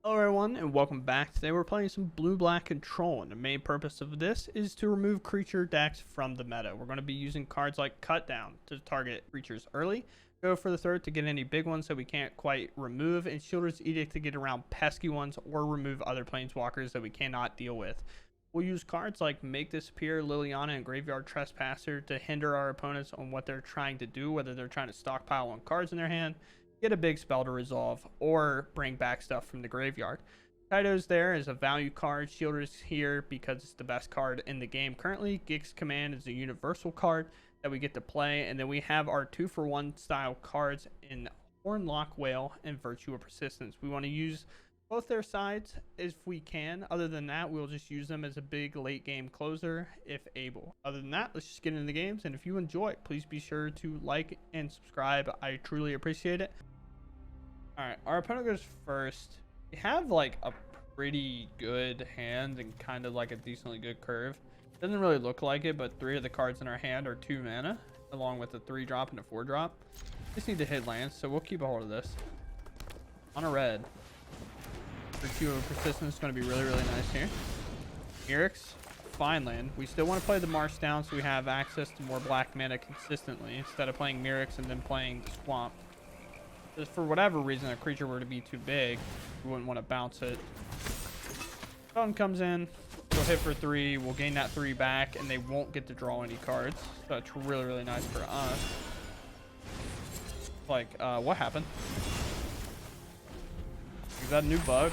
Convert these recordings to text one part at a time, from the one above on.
Hello everyone and welcome back. Today we're playing some blue-black control, and the main purpose of this is to remove creature decks from the meta. We're going to be using cards like Cut Down to target creatures early, Go for the Throat to get any big ones that we can't quite remove, and Shieldred's Edict to get around pesky ones or remove other planeswalkers that we cannot deal with. We'll use cards like Make Disappear, Liliana, and Graveyard Trespasser to hinder our opponents on what they're trying to do, whether they're trying to stockpile on cards in their hand, get a big spell to resolve, or bring back stuff from the graveyard. Kaido's there as a value card. Shieldred's here because it's the best card in the game currently. Gig's Command is a universal card that we get to play, and then we have our 2-for-1 style cards in Hornlock Whale and Virtue of Persistence. We want to use both their sides if we can. Other than that, we'll just use them as a big late game closer if able. Other than that, let's just get into the games, and if you enjoy, please be sure to like and subscribe. I truly appreciate it. Alright, our opponent goes first. We have like a pretty good hand and kind of like a decently good curve. Doesn't really look like it, but 3 of the cards in our hand are 2 mana, along with a 3-drop and a 4-drop. Just need to hit lands, so we'll keep a hold of this. On a red. Virtue of Persistence is going to be really nice here. Mirix, fine land. We still want to play the Marsh down so we have access to more black mana consistently, instead of playing Mirix and then playing the Swamp. If for whatever reason a creature were to be too big, we wouldn't want to bounce it. Stone comes in, we'll hit for 3, we'll gain that 3 back, and they won't get to draw any cards. So that's really nice for us. Like, what happened? Is that a new bug?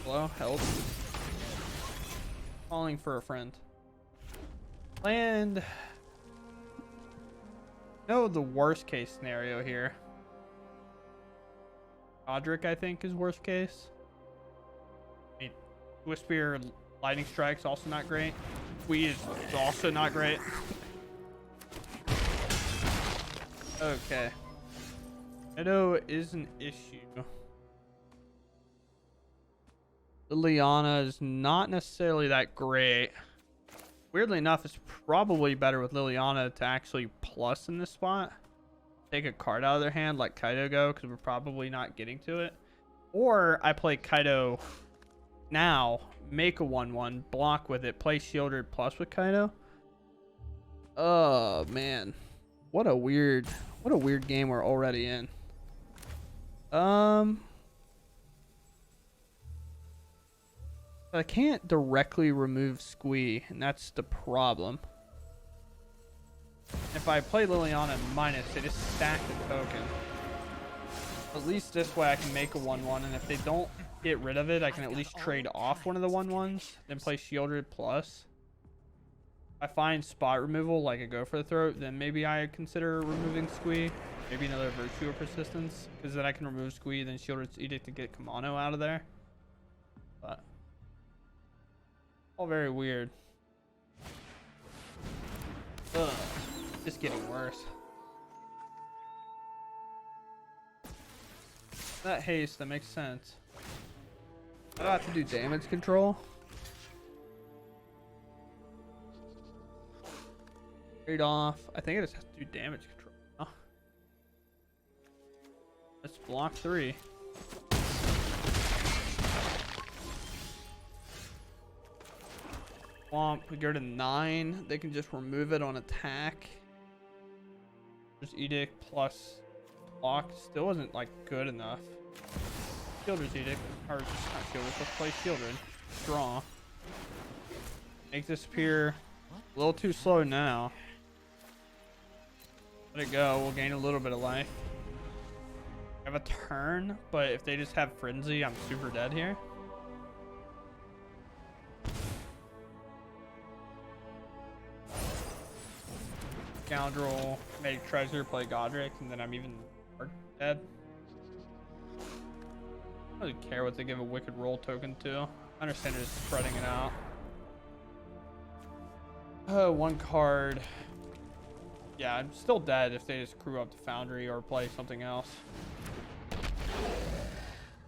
Hello, help. Calling for a friend. Land. No, the worst case scenario here. Godric, I think, is worst case. I mean, Whisper Lightning Strike's also not great. Squeeze is also not great. Okay. Edo is an issue. Liliana is not necessarily that great. Weirdly enough, it's probably better with Liliana to actually plus in this spot. Take a card out of their hand, like Kaido go, because we're probably not getting to it. Or I play Kaido now, make a 1/1, block with it, play Shieldred plus with Kaido. Oh man, what a weird game we're already in. I can't directly remove Squee, and that's the problem. If I play Liliana minus, they just stack the token. At least this way I can make a 1/1, and if they don't get rid of it, I can at least trade off one of the 1/1s, then play Shieldred plus. If I find spot removal, like a Go for the Throat, then maybe I consider removing Squee. Maybe another Virtue of Persistence, because then I can remove Squee, then Shieldred's Edict to get Kamano out of there. But all very weird. Ugh. Just getting worse. That haste, that makes sense. I don't have to do damage control. Trade off. I think I just have to do damage control. Huh? Let's block 3. Swamp, we go to 9. They can just remove it on attack. Just Edict plus block still wasn't like good enough. Shieldred's Edict, or not Shieldred, let's play Shieldred. Draw. Make Disappear. A little too slow now. Let it go, we'll gain a little bit of life. I have a turn, but if they just have Frenzy, I'm super dead here. Scoundrel, make Treasure, play Godric, and then I'm even more dead. I don't really care what they give a Wicked Roll token to. I understand they're just spreading it out. 1 card. Yeah, I'm still dead if they just crew up the Foundry or play something else.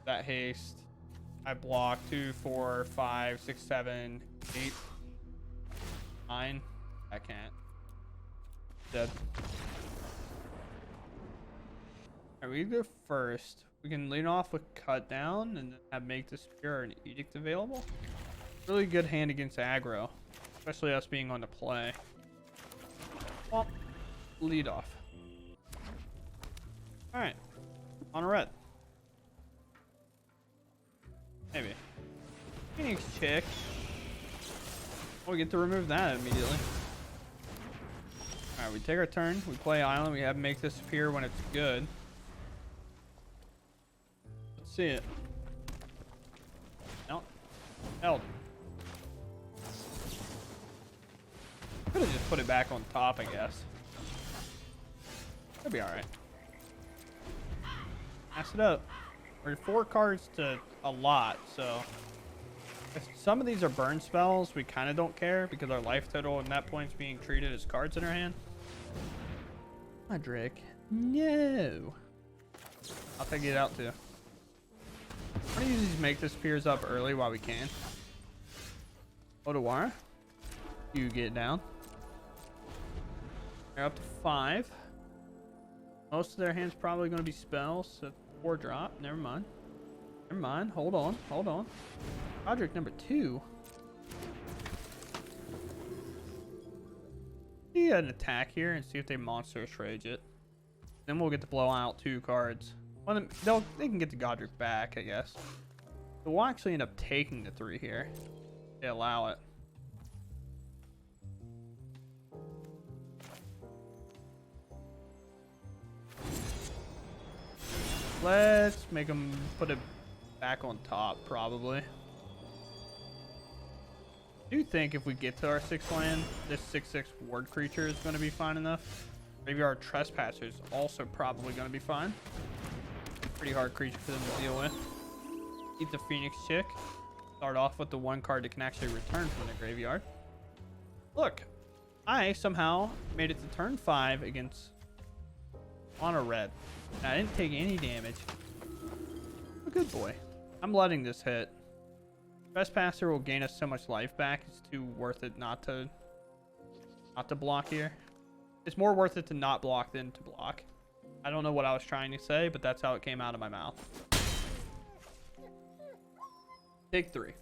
That haste. I block 2, 4, 5, 6, 7, 8, 9. I can't. Dead. Alright, we go first. We can lead off with cut down and then have make disappear and edict available. Really good hand against aggro, especially us being on the play. Well, lead off. All right, on a red. Maybe. Phoenix chick. We get to remove that immediately. All right, we take our turn. We play island. We have make disappear when it's good. Let's see it. No. Held. Could have just put it back on top, I guess. It'll be all right. Pass it up. We're 4 cards to a lot, so if some of these are burn spells, we kind of don't care because our life total and net points being treated as cards in our hand. Modric. No. I'll take it out too. I'm gonna use these make disappears up early while we can. Odawara. You get down. They're up to 5. Most of their hands probably going to be spells. So 4 drop. Never mind. Never mind. Hold on. Hold on. Project number 2. See an attack here and see if they monstrous rage it. Then we'll get to blow out 2 cards. Well, they can get the Godric back, I guess. So we'll actually end up taking the 3 here. They allow it. Let's make them put it back on top, probably. I do think if we get to our 6th land, this 6/6 ward creature is going to be fine enough. Maybe our Trespasser is also probably going to be fine. Pretty hard creature for them to deal with. Eat the Phoenix chick. Start off with the 1 card that can actually return from the graveyard. Look, I somehow made it to turn 5 against on a red. And I didn't take any damage. A good boy. I'm letting this hit. Trespasser will gain us so much life back. It's too worth it not to block here. It's more worth it to not block than to block. I don't know what I was trying to say, but that's how it came out of my mouth. Take 3.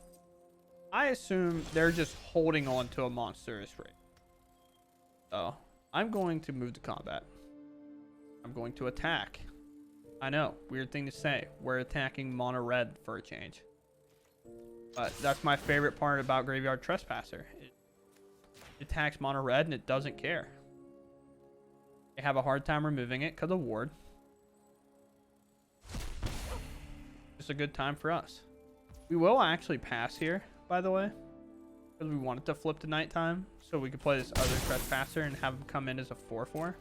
I assume they're just holding on to a monstrous rate. So I'm going to move to combat. I'm going to attack. I know, weird thing to say. We're attacking mono red for a change. But that's my favorite part about Graveyard Trespasser. It attacks mono red and it doesn't care. They have a hard time removing it because of ward. It's a good time for us. We will actually pass here, by the way. Because we wanted to flip to nighttime. So we could play this other Trespasser and have him come in as a 4/4.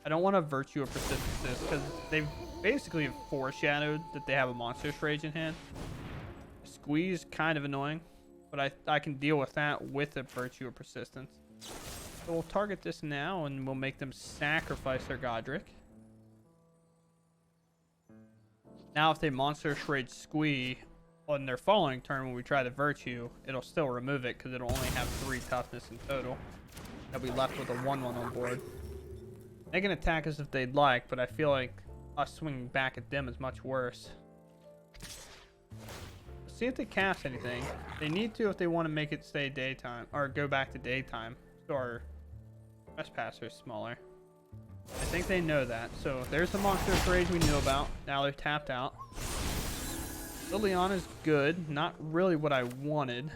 I don't want to Virtue of Persistence because they've basically foreshadowed that they have a Monstrous Rage in hand. Squeeze, kind of annoying, but I can deal with that with a Virtue of Persistence. So we'll target this now and we'll make them sacrifice their Godric. Now if they Monstrous Rage Squee on their following turn when we try the Virtue, it'll still remove it because it'll only have 3 toughness in total. They'll be left with a 1/1 on board. They can attack us if they'd like, but I feel like us swinging back at them is much worse. Let's see if they cast anything. They need to if they want to make it stay daytime, or go back to daytime. So our Trespasser is smaller. I think they know that. So there's the Monstrous Rage we knew about. Now they're tapped out. Liliana's good. Not really what I wanted.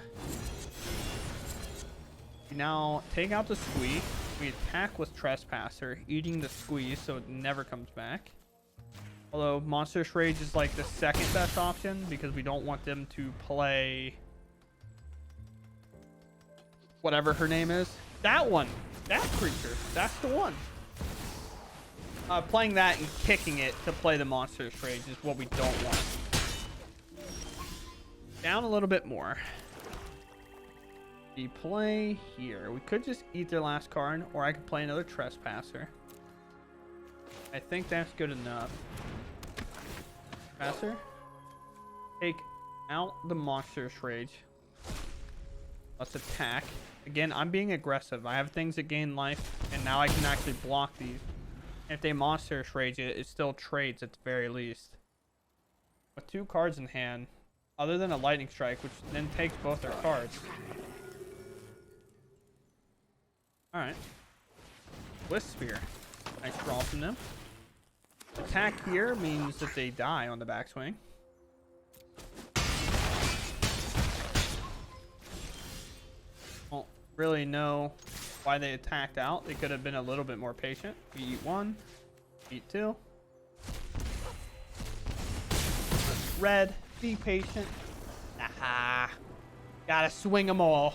We now take out the Squee. We attack with Trespasser, eating the Squeeze so it never comes back. Although Monstrous Rage is like the 2nd best option because we don't want them to play whatever her name is. That one. That creature. That's the one. Playing that and kicking it to play the Monstrous Rage is what we don't want. Down a little bit more. We play here. We could just eat their last card, or I could play another Trespasser. I think that's good enough. Trespasser. Take out the Monstrous Rage. Let's attack. Again, I'm being aggressive. I have things that gain life, and now I can actually block these. If they Monstrous Rage it, it still trades at the very least. with 2 cards in hand, other than a lightning strike, which then takes both their cards. All right. Twist Spear. Nice draw from them. Attack here means that they die on the backswing. Don't really know why they attacked out. They could have been a little bit more patient. We eat 1, eat 2. Red, be patient. Aha. Gotta swing them all.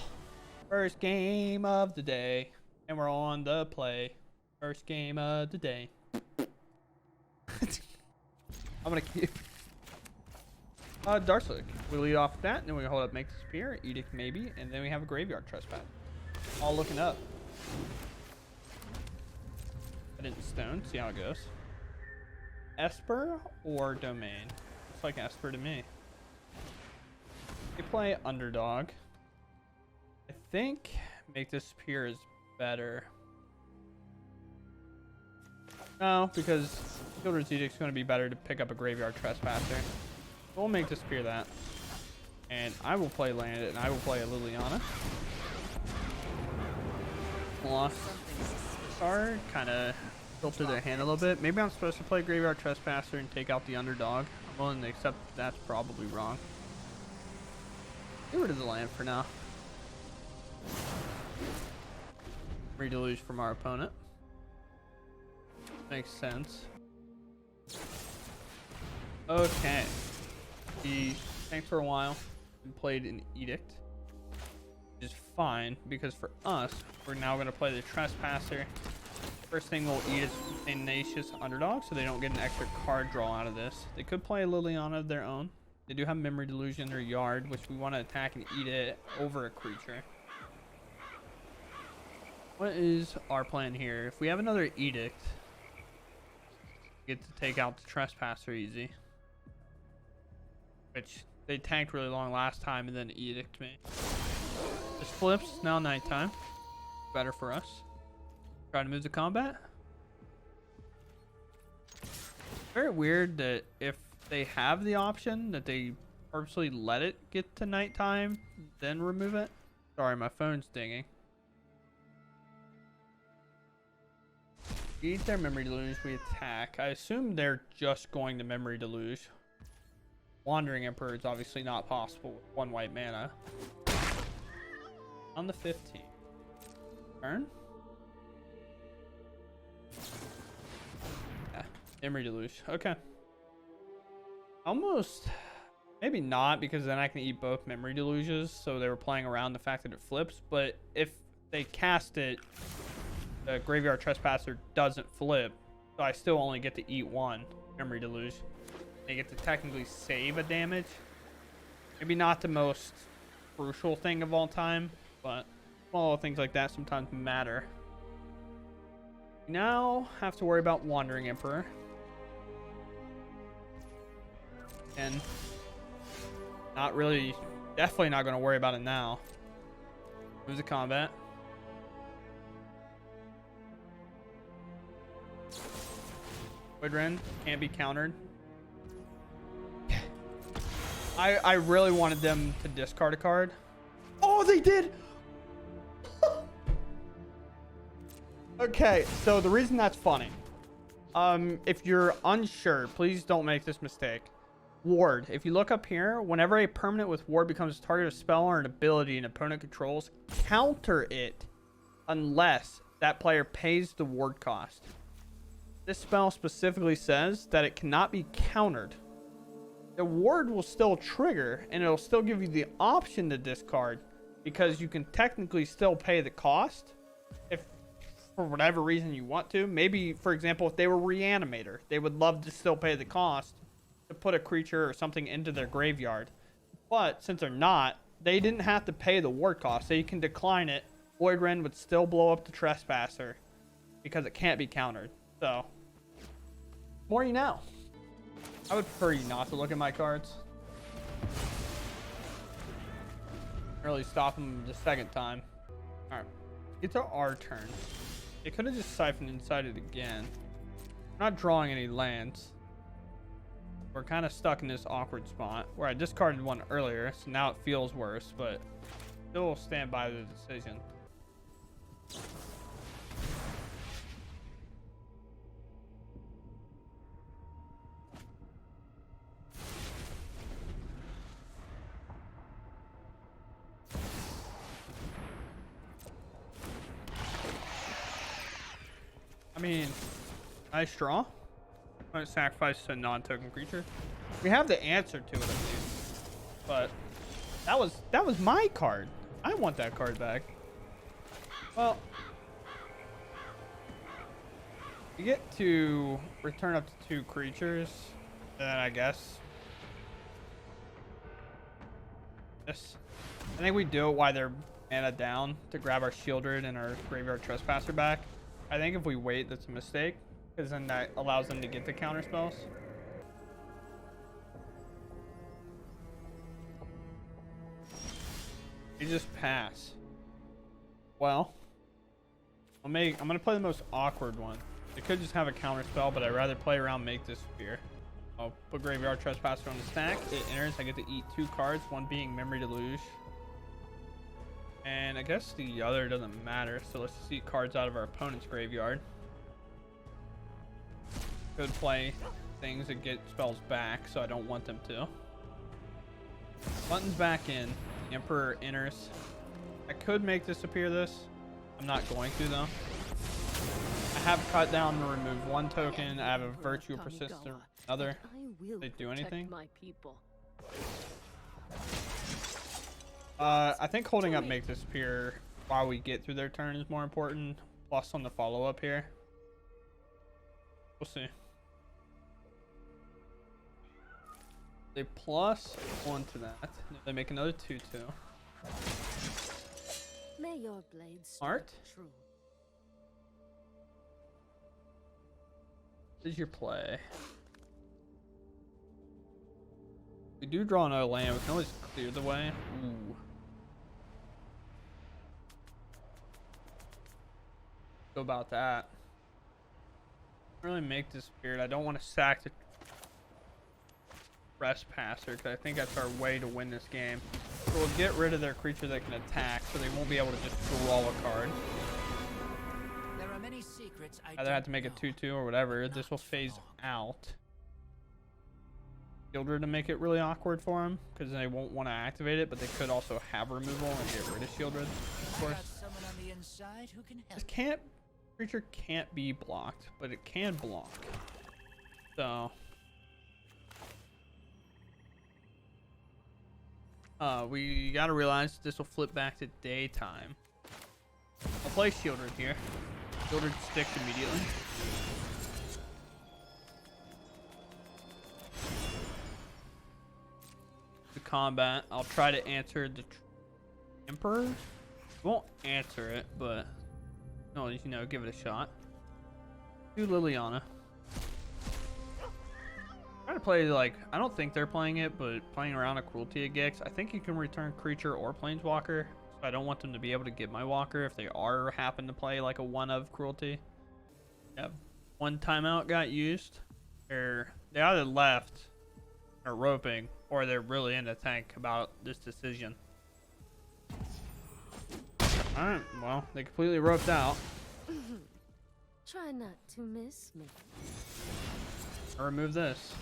First game of the day. And we're on the play. First game of the day. I'm gonna keep Darslick. We lead off with that, and then we hold up Make the Spear, Edict maybe, and then we have a Graveyard Trespass. All looking up. I didn't stone, see how it goes. Esper or Domain? Looks like Esper to me. They play Underdog. I think Make this Spear is better. No, because Fielder's Edict is going to be better to pick up a Graveyard Trespasser. We'll make this Spear that. And I will play Land, and I will play a Liliana. Lost card, kind of filter their hand a little bit. Maybe I'm supposed to play Graveyard Trespasser and take out the Underdog. I'm willing to accept that's probably wrong. Get rid of the land for now. Redeluge from our opponent. Makes sense. Okay. He tanked for a while and played an Edict. Which is fine, because for us, we're now going to play the Trespasser. First thing we'll eat is Tenacious Underdog, so they don't get an extra card draw out of this. They could play a Liliana of their own. They do have Memory Deluge in their yard, which we want to attack and eat it over a creature. What is our plan here? If we have another Edict, we get to take out the Trespasser easy. Which they tanked really long last time and then Edict me. This flips, now nighttime. Better for us. Try to move to combat. Very weird that if they have the option that they purposely let it get to nighttime, then remove it. Sorry, my phone's dinging. Eat their Memory Deluge, we attack. I assume they're just going to Memory Deluge. Wandering Emperor is obviously not possible with 1 white mana. On the 15th. Turn? Yeah, Memory Deluge. Okay. Almost, maybe not, because then I can eat both Memory Deluges, so they were playing around the fact that it flips, but if they cast it, the Graveyard Trespasser doesn't flip, so I still only get to eat 1 Memory Deluge. They get to technically save a damage. Maybe not the most crucial thing of all time, but small things like that sometimes matter. We now have to worry about Wandering Emperor. And not really, definitely not going to worry about it now. Move to combat. Midrange can't be countered. I really wanted them to discard a card. Oh, they did. Okay, so the reason that's funny, if you're unsure, please don't make this mistake. Ward, if you look up here, whenever a permanent with ward becomes a target of spell or an ability an opponent controls, counter it unless that player pays the ward cost. This spell specifically says that it cannot be countered. The ward will still trigger and it'll still give you the option to discard, because you can technically still pay the cost if for whatever reason you want to. Maybe, for example, if they were Reanimator, they would love to still pay the cost to put a creature or something into their graveyard. But since they're not, they didn't have to pay the ward cost, so you can decline it. Void Rend would still blow up the Trespasser because it can't be countered. So, more you know. I would prefer you not to look at my cards. Really stop them the second time. Alright, get to our turn. They could have just siphoned inside it again. I'm not drawing any lands. We're kind of stuck in this awkward spot where I discarded one earlier, so now it feels worse, but still stand by the decision. I mean, nice draw. I'm gonna sacrifice a non-token creature. We have the answer to it at least, but that was my card. I want that card back. Well, you get to return up to 2 creatures, then I guess. Yes, I think we do it while they're mana down to grab our Shieldred and our Graveyard Trespasser back. I think if we wait, that's a mistake, because then that allows them to get the counter spells. You just pass. Well, I'm gonna play the most awkward one. It could just have a counter spell, but I'd rather play around Make This Sphere. I'll put Graveyard Trespasser on the stack. It enters. I get to eat 2 cards, one being Memory Deluge. And I guess the other doesn't matter, so let's just eat cards out of our opponent's graveyard. Could play things that get spells back, so I don't want them to. Button's back in. The Emperor enters. I could make disappear this. I'm not going to, though. I have cut down to remove 1 token. I have a Virtue of Persistence another. They do anything? I think holding up Make Disappear while we get through their turn is more important. Plus on the follow-up here. We'll see. They plus 1 to that. They make another 2-2. May your blades Smart. true. What is your play? We do draw another land. We can always clear the way. Ooh. Go about that. Really make this weird. I don't want to sack the Trespasser because I think that's our way to win this game. So we'll get rid of their creature that can attack, so they won't be able to just draw a card. There are many secrets I Either have to make a 2/2 or whatever. This will phase out. Shieldred to make it really awkward for them because they won't want to activate it, but they could also have removal and get rid of Shieldred, of course. This creature can't be blocked, but it can block. So we gotta realize this will flip back to daytime. I'll play Shieldred here. Shieldred sticks immediately. The combat, I'll try to answer the Emperor. Won't answer it, but no, you know, give it a shot. Do Liliana. Try to play like, I don't think they're playing it, but playing around a Cruelty of Gix. I think you can return creature or Planeswalker, so I don't want them to be able to get my Walker if they are happen to play like a 1 of Cruelty. Yeah, 1 timeout got used. They either left or roping, or they're really in the tank about this decision. Alright, well, they completely roped out. Try not to miss me. I'll remove this.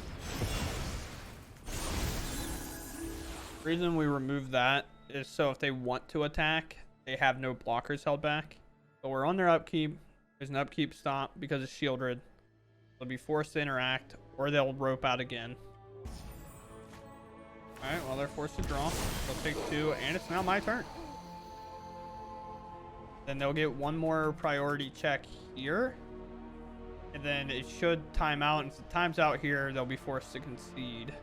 The reason we remove that is so if they want to attack, they have no blockers held back. So we're on their upkeep. There's an upkeep stop because of Shieldred. They'll be forced to interact, or they'll rope out again. Alright, well, they're forced to draw. They'll take 2, and it's now my turn. Then they'll get 1 more priority check here. And then it should time out. And if it times out here, they'll be forced to concede.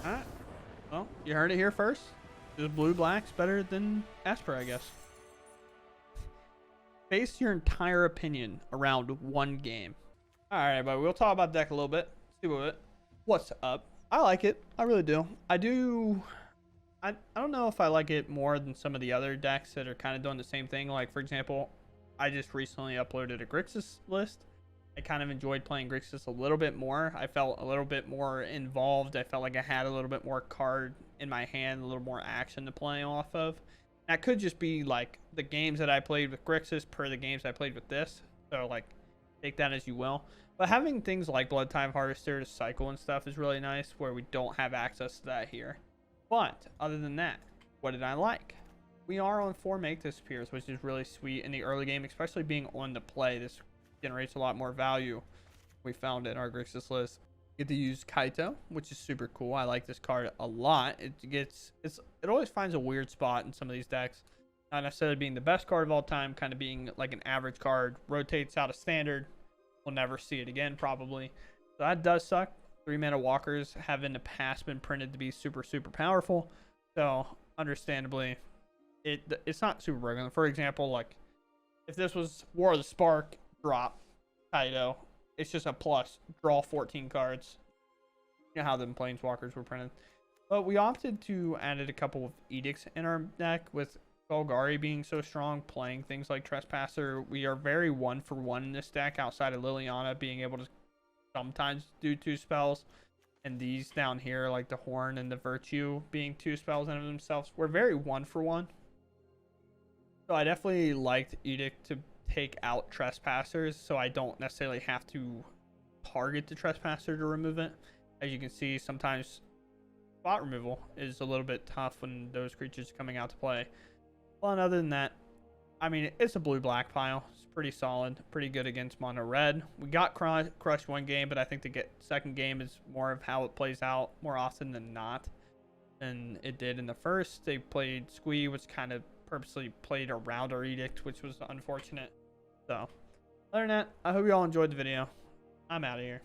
Alright. Well, you heard it here first. Is blue-black's better than Esper, I guess. Base your entire opinion around 1 game. Alright, but we'll talk about deck a little bit. See what's up. I like it. I really do. I don't know if I like it more than some of the other decks that are kind of doing the same thing. Like, for example, I just recently uploaded a Grixis list. I kind of enjoyed playing Grixis a little bit more. I felt a little bit more involved. I felt like I had a little bit more card in my hand, a little more action to play off of. That could just be like the games that I played with Grixis per the games I played with this. So like, take that as you will. But having things like Blood Time Harvester to cycle and stuff is really nice, where we don't have access to that here. But other than that, what did I like? We are on 4 Make Disappears, which is really sweet in the early game, especially being on the play. This generates a lot more value. We found in our Grixis list. Get to use Kaito, which is super cool. I like this card a lot. It always finds a weird spot in some of these decks. Not necessarily being the best card of all time, kind of being like an average card, rotates out of standard. We'll never see it again, probably. So that does suck. 3-mana walkers have in the past been printed to be super, super powerful. So understandably, it's not super broken. For example, like if this was War of the Spark, drop Kaito, it's just a plus, draw 14 cards. You know how them planeswalkers were printed. But we opted to added a couple of edicts in our deck with Golgari being so strong, playing things like Trespasser. We are very 1-for-1 in this deck outside of Liliana being able to sometimes do 2 spells. And these down here, like the Horn and the Virtue being 2 spells in of themselves, we're very 1-for-1. So I definitely liked Edict to take out Trespassers, so I don't necessarily have to target the Trespasser to remove it. As you can see, sometimes spot removal is a little bit tough when those creatures are coming out to play. Well, and other than that, I mean, it's a blue-black pile. It's pretty solid, pretty good against mono red. We got crushed 1 game, but I think the second game is more of how it plays out more often than not than it did in the first. They played Squee, which kind of purposely played around our Edict, which was unfortunate. So, other than that, I hope you all enjoyed the video. I'm out of here.